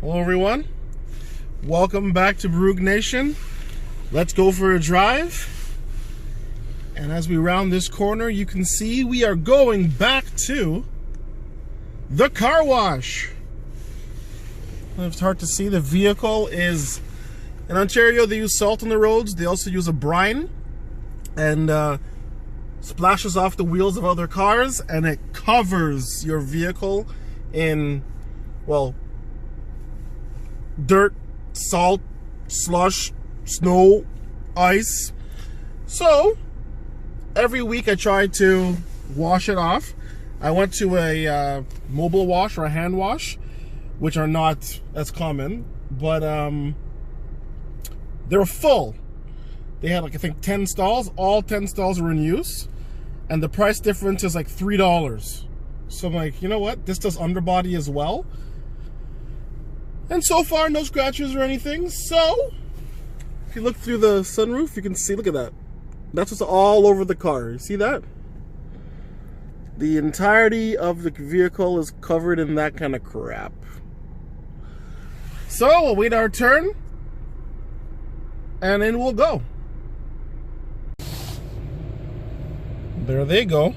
Hello everyone, welcome back to Baruch Nation. Let's go for a drive. And as we round this corner, you can see we are going back to the car wash. It's hard to see, the vehicle is, in Ontario they use salt on the roads, they also use a brine and splashes off the wheels of other cars and it covers your vehicle in, well, dirt, salt, slush, snow, ice. So every week I try to wash it off. I went to a mobile wash or a hand wash, which are not as common, but they were full. They had like, I think 10 stalls. All 10 stalls were in use, and the price difference is like $3. So I'm like, you know what, this does underbody as well. And so far, no scratches or anything. So, if you look through the sunroof, you can see, look at that. That's what's all over the car. You see that? The entirety of the vehicle is covered in that kind of crap. So, we'll wait our turn, and then we'll go. There they go.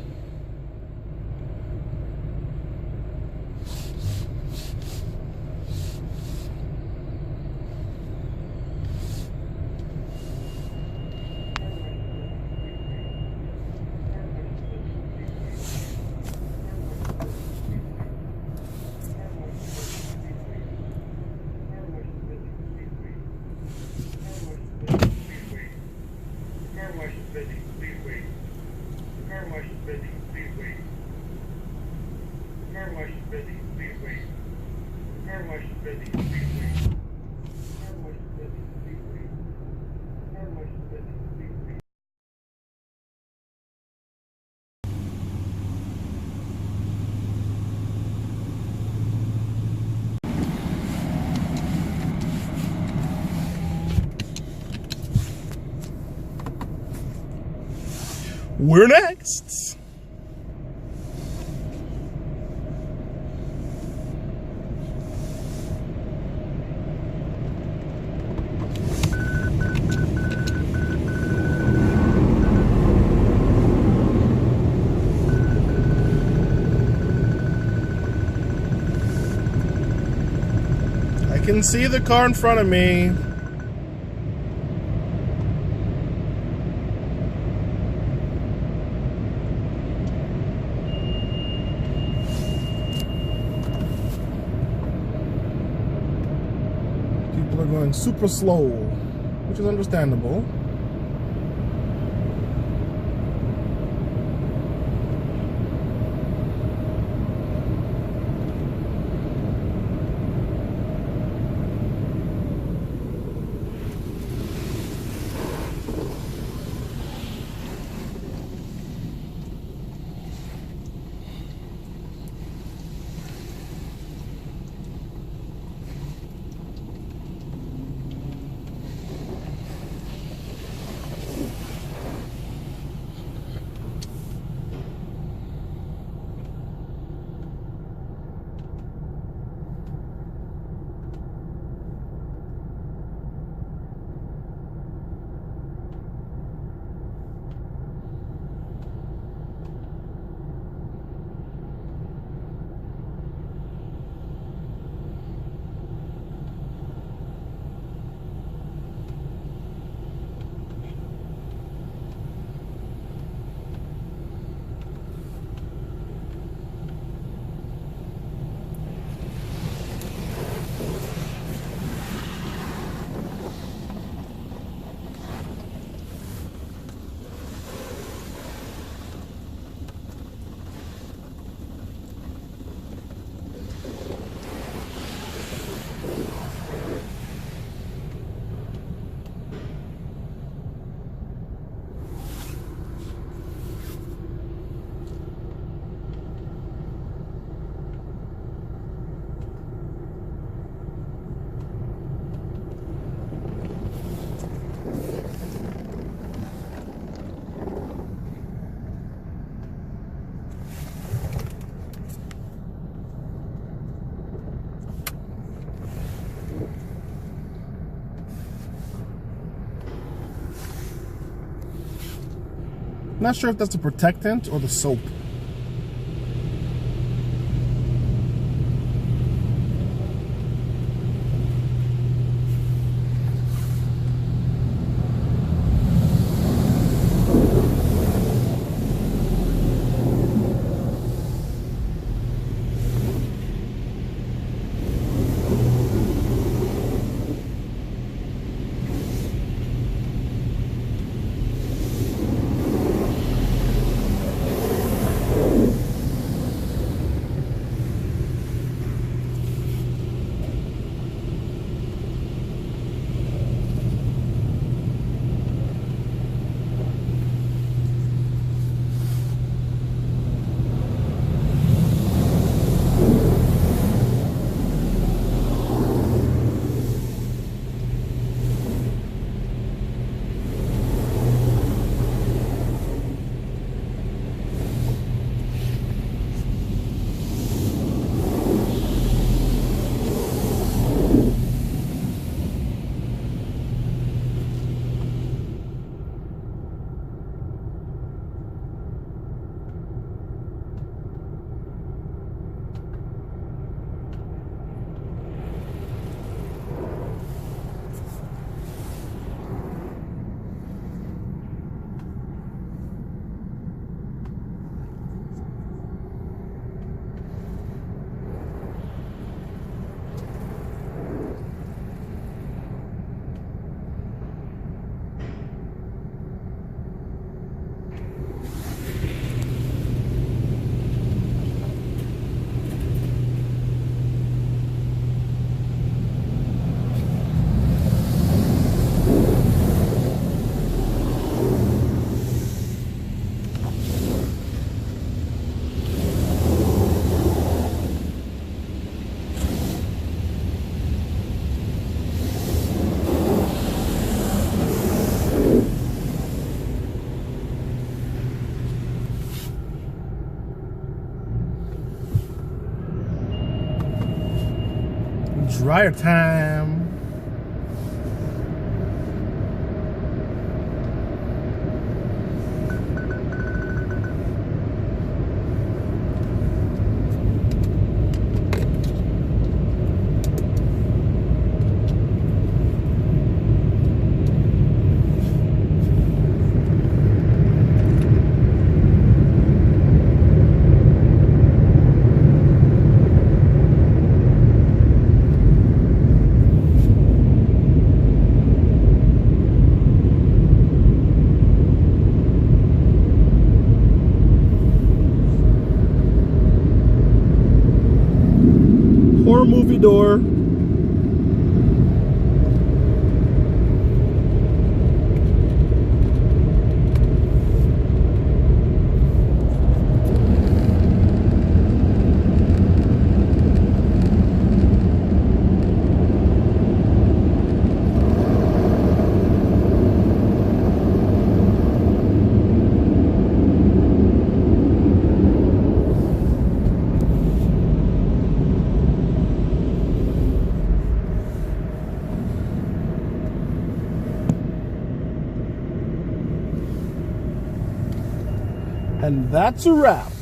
We're next. I can see the car in front of me. People are going super slow, which is understandable. Not sure if that's the protectant or the soap. Dryer time. Horror movie door. And that's a wrap.